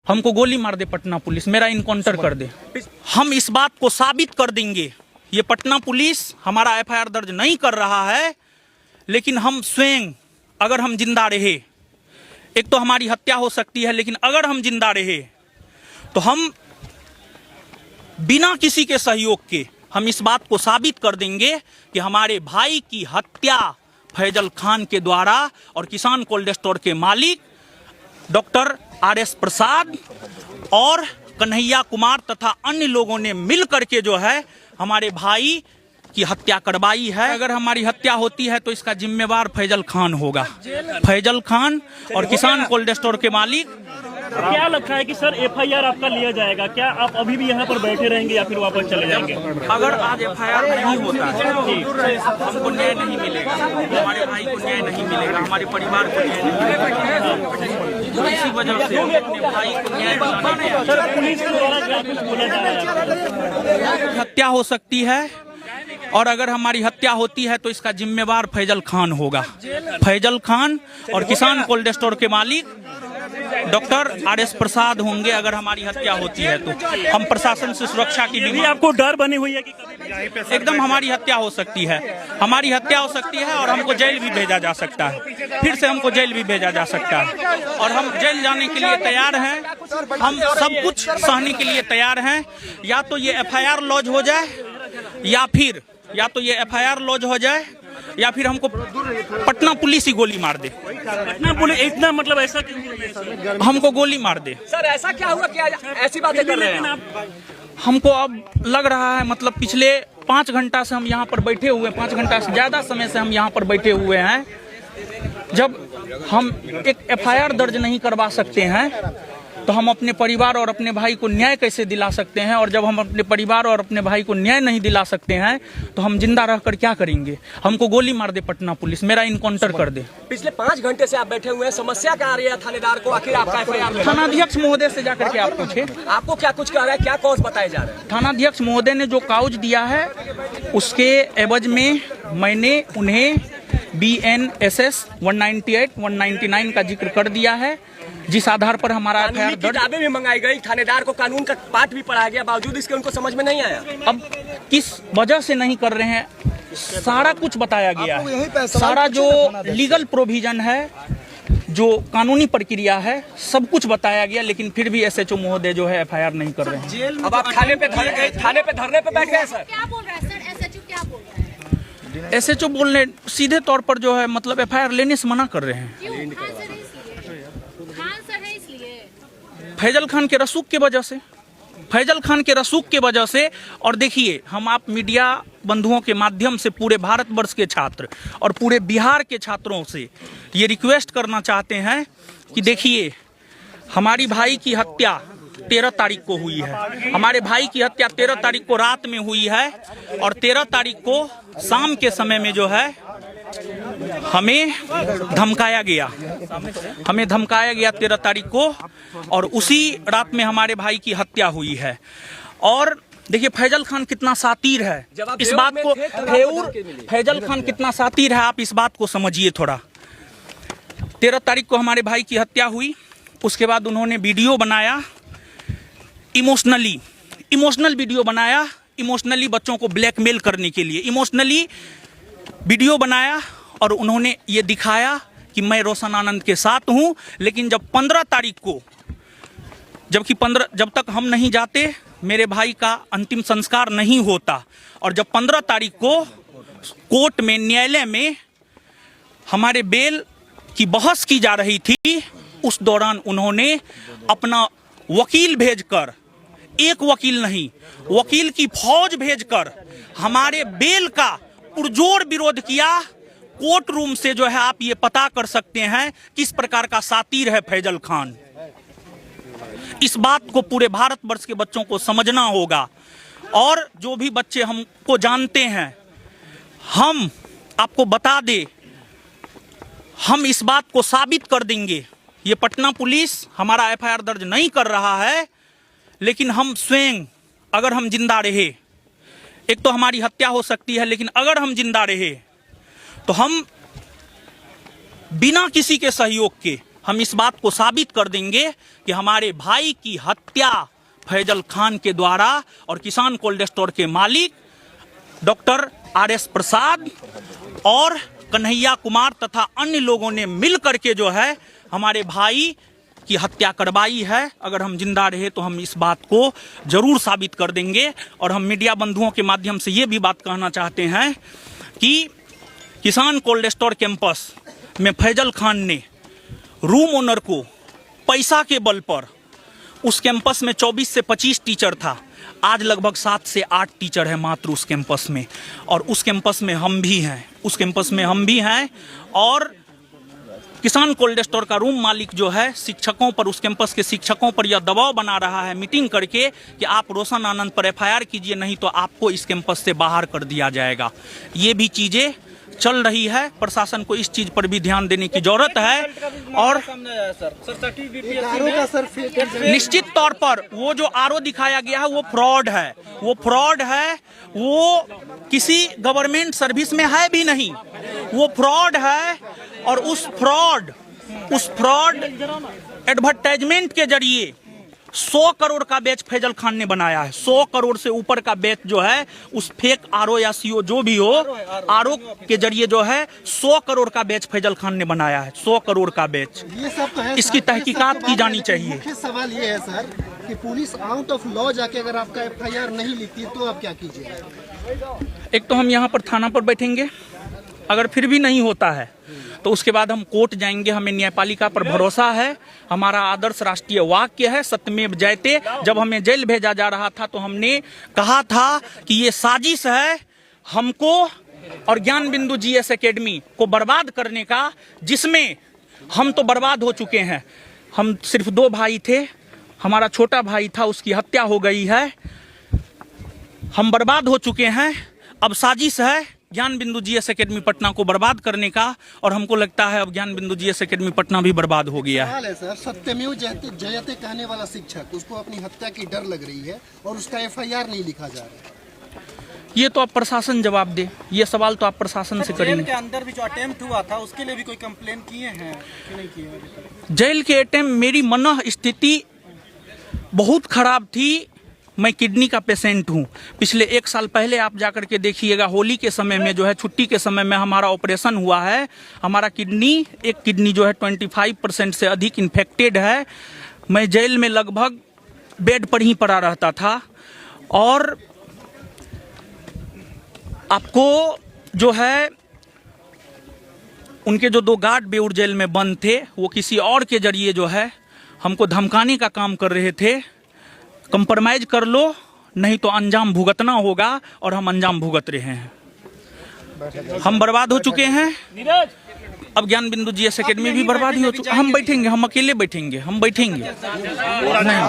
हमको गोली मार दे पटना पुलिस, मेरा इनकाउंटर कर दे। हम इस बात को साबित कर देंगे। ये पटना पुलिस हमारा एफआईआर दर्ज नहीं कर रहा है, लेकिन हम स्वयं अगर हम जिंदा रहे, एक तो हमारी हत्या हो सकती है, लेकिन अगर हम जिंदा रहे तो हम बिना किसी के सहयोग के हम इस बात को साबित कर देंगे कि हमारे भाई की हत्या फैजल खान के द्वारा और किसान कोल्ड स्टोर के मालिक डॉक्टर आर.एस. प्रसाद और कन्हैया कुमार तथा अन्य लोगों ने मिल करके जो है हमारे भाई की हत्या करवाई है। अगर हमारी हत्या होती है तो इसका जिम्मेवार फैजल खान होगा, फैजल खान और किसान कोल्ड स्टोर के मालिक। क्या लगता है कि सर एफआईआर आपका लिया जाएगा? क्या आप अभी भी यहाँ पर बैठे रहेंगे या फिर वापस चले जाएंगे? अगर आज एफआईआर नहीं होता है हमको न्याय नहीं मिलेगा, हमारे भाई को न्याय नहीं मिलेगा, हमारे परिवार को न्याय नहीं मिलेगा। तो इसी वजह से अपने भाई को न्याय दिलाने सर पुलिस के द्वारा क्या कुछ बोला जा रहा है? हत्या हो सकती है और अगर हमारी हत्या होती है तो इसका जिम्मेवार फैजल खान होगा, फैजल खान और किसान कोल्ड स्टोर के मालिक डॉक्टर आर.एस. प्रसाद होंगे। अगर हमारी हत्या होती है तो हम प्रशासन से सुरक्षा की भी आपको डर बनी हुई है कि एकदम हमारी हत्या हो सकती है, हमारी हत्या हो सकती है और हमको जेल भी भेजा जा सकता है, फिर से हमको जेल भी भेजा जा सकता है और हम जेल जाने के लिए तैयार हैं। हम सब कुछ सहने के लिए तैयार हैं। या तो ये एफआईआर लॉन्च हो जाए या तो ये एफआईआर लॉन्च हो जाए या फिर हमको पटना पुलिस ही गोली मार दे। पटना पुलिस इतना मतलब ऐसा क्यों? हमको गोली मार दे। सर ऐसा क्या हुआ कि ऐसी बातें कर रहे हैं? हमको अब लग रहा है मतलब पिछले 5 घंटा से हम यहाँ पर बैठे हुए, 5 घंटा से ज्यादा समय से हम यहाँ पर बैठे हुए हैं। जब हम एक एफआईआर दर्ज नहीं करवा सकते हैं तो हम अपने परिवार और अपने भाई को न्याय कैसे दिला सकते हैं? और जब हम अपने परिवार और अपने भाई को न्याय नहीं दिला सकते हैं तो हम जिंदा रहकर क्या करेंगे? हमको गोली मार दे पटना पुलिस, मेरा इनकाउंटर कर दे। पिछले 5 घंटे से आप बैठे हुए हैं, समस्या क्या आ रही है थानेदार को? आखिर आपका एफआईआर थानाध्यक्ष महोदय से जाकर के आप पूछे, आपको क्या कुछ कह रहा है, क्या कॉज बताए जा रहे हैं? थानाध्यक्ष महोदय ने जो काउज दिया है उसके एवज में मैंने उन्हें BNSS 198, 199 का जिक्र कर दिया है, जिस आधार पर हमारा एफआईआर दर्ज। किताबें भी मंगाई गई, थानेदार को कानून का पाठ भी पढ़ाया गया, बावजूद इसके उनको समझ में नहीं आया। अब किस वजह से नहीं कर रहे हैं सारा कुछ बताया गया है। सारा जो लीगल प्रोविजन है, जो कानूनी प्रक्रिया है, सब कुछ बताया गया, लेकिन फिर भी SHO महोदय जो है एफआईआर नहीं कर रहे हैं। अब आप थाने पे धरने पे बैठ गए सर? क्या बोल रहा है सर? SHO क्या बोल रहा है? SHO बोलने सीधे तौर पर जो है मतलब एफआईआर लेने से मना कर रहे हैं। क्यों? खान सर है इसलिए? खान सर है इसलिए? फैजल खान के रसूख के वजह से, फैजल खान के रसूख के वजह से। और देखिए, हम आप मीडिया बंधुओं के माध्यम से पूरे भारतवर्ष के छात्र और पूरे बिहार के छात्रों से ये रिक्वेस्ट करना चाहते हैं कि देखिए, हमारी भाई की हत्या 13 तारीख को हुई है। हमारे भाई की हत्या 13 तारीख को रात में हुई है और 13 तारीख को शाम के समय में जो है हमें धमकाया गया, 13 तारीख को, और उसी रात में हमारे भाई की हत्या हुई है। और देखिए फैजल खान कितना सातिर है, इस बात को फैजल खान कितना सातिर है, आप इस बात को समझिए थोड़ा। 13 तारीख को हमारे भाई की हत्या हुई, उसके बाद उन्होंने वीडियो बनाया, इमोशनल वीडियो बनाया, इमोशनली बच्चों को ब्लैकमेल करने के लिए इमोशनली वीडियो बनाया और उन्होंने ये दिखाया कि मैं रोशन आनंद के साथ हूं। लेकिन जब 15 तारीख को, जब तक हम नहीं जाते, मेरे भाई का अंतिम संस्कार नहीं होता, और जब 15 तारीख को कोर्ट में, न्यायालय में हमारे बेल की बहस की जा रही थी, उस दौरान उन्होंने अपना वकील भेजकर, एक वकील नहीं, वकील की फौज भेजकर हमारे बेल का पुरजोर विरोध किया। कोर्ट रूम से जो है आप ये पता कर सकते हैं किस प्रकार का सातिर है फैजल खान। इस बात को पूरे भारतवर्ष के बच्चों को समझना होगा, और जो भी बच्चे हमको जानते हैं, हम आपको बता दे, हम इस बात को साबित कर देंगे। ये पटना पुलिस हमारा एफआईआर दर्ज नहीं कर रहा है, लेकिन हम स्वयं अगर हम जिंदा रहे, एक तो हमारी हत्या हो सकती है, लेकिन अगर हम जिंदा रहे तो हम बिना किसी के सहयोग के हम इस बात को साबित कर देंगे कि हमारे भाई की हत्या फैजल खान के द्वारा और किसान कोल्ड स्टोर के मालिक डॉक्टर RS प्रसाद और कन्हैया कुमार तथा अन्य लोगों ने मिल करके जो है हमारे भाई की हत्या करवाई है। अगर हम जिंदा रहे तो हम इस बात को जरूर साबित कर देंगे। और हम मीडिया बंधुओं के माध्यम से ये भी बात कहना चाहते हैं कि किसान कोल्ड स्टोर कैंपस में फैजल खान ने रूम ओनर को पैसा के बल पर, उस कैंपस में 24 से 25 टीचर था, आज लगभग 7 से 8 टीचर है मात्र उस कैंपस में। और उस कैंपस में हम भी हैं, और किसान कोल्ड स्टोर का रूम मालिक जो है शिक्षकों पर, उस कैंपस के शिक्षकों पर यह दबाव बना रहा है मीटिंग करके कि आप रोशन आनंद पर FIR कीजिए, नहीं तो आपको इस कैंपस से बाहर कर दिया जाएगा। ये भी चीजें चल रही है। प्रशासन को इस चीज पर भी ध्यान देने की जरूरत है। और निश्चित तौर पर वो जो RO दिखाया गया है वो फ्रॉड है, वो किसी गवर्नमेंट सर्विस में है भी नहीं, वो फ्रॉड है। और उस फ्रॉड एडवर्टाइजमेंट के जरिए 100 करोड़ का बैच फैजल खान ने बनाया है। 100 करोड़ से ऊपर का बैच जो है उस फेक RO या CO जो भी हो, RO के जरिए जो है 100 करोड़ का बैच फैजल खान ने बनाया है। 100 करोड़ का बैच, ये सब तो है। इसकी तहकीकात की जानी चाहिए। मुख्य सवाल ये है सर कि पुलिस आउट ऑफ लॉ जाके अगर आपका FIR नहीं लिखती तो आप क्या कीजिएगा? एक तो हम यहाँ पर थाना पर बैठेंगे, अगर फिर भी नहीं होता है तो उसके बाद हम कोर्ट जाएंगे। हमें न्यायपालिका पर भरोसा है। हमारा आदर्श राष्ट्रीय वाक्य है सत्यमेव जयते। जब हमें जेल भेजा जा रहा था तो हमने कहा था कि ये साजिश है हमको और ज्ञान बिंदु GS एकेडमी को बर्बाद करने का, जिसमें हम तो बर्बाद हो चुके हैं। हम सिर्फ 2 भाई थे, हमारा छोटा भाई था, उसकी हत्या हो गई है, हम बर्बाद हो चुके हैं। अब साजिश है ज्ञान बिंदु GS एकेडमी पटना को बर्बाद करने का, और हमको लगता है अब ज्ञान बिंदु GS एकेडमी पटना भी बर्बाद हो गया है। सवाल है सर, सत्यमेव जयते कहने वाला शिक्षक, उसको अपनी हत्या की डर लग रही है और उसका FIR नहीं लिखा जा रहा है। ये तो आप प्रशासन जवाब दे, ये सवाल तो आप प्रशासन से करेंगे। जेल के अंदर भी जो अटेम्प्ट हुआ था उसके लिए भी कोई कंप्लेन किए हैं कि नहीं किए? जेल के अटेम्प्ट, मेरी मनः स्थिति बहुत खराब थी। मैं किडनी का पेशेंट हूँ। पिछले 1 साल पहले आप जाकर के देखिएगा, होली के समय में जो है, छुट्टी के समय में हमारा ऑपरेशन हुआ है। हमारा एक किडनी जो है 25% से अधिक इन्फेक्टेड है। मैं जेल में लगभग बेड पर ही पड़ा रहता था। और आपको जो है उनके जो 2 गार्ड बेउर जेल में बंद थे, वो किसी और के जरिए जो है हमको धमकाने का काम कर रहे थे। कंप्रोमाइज कर लो, नहीं तो अंजाम भुगतना होगा, और हम अंजाम भुगत रहे हैं। हम बर्बाद हो चुके हैं। अब ज्ञान बिंदु GS एकेडमी भी बर्बाद ही हो चुका। हम बैठेंगे, हम अकेले बैठेंगे, हम बैठेंगे नहीं।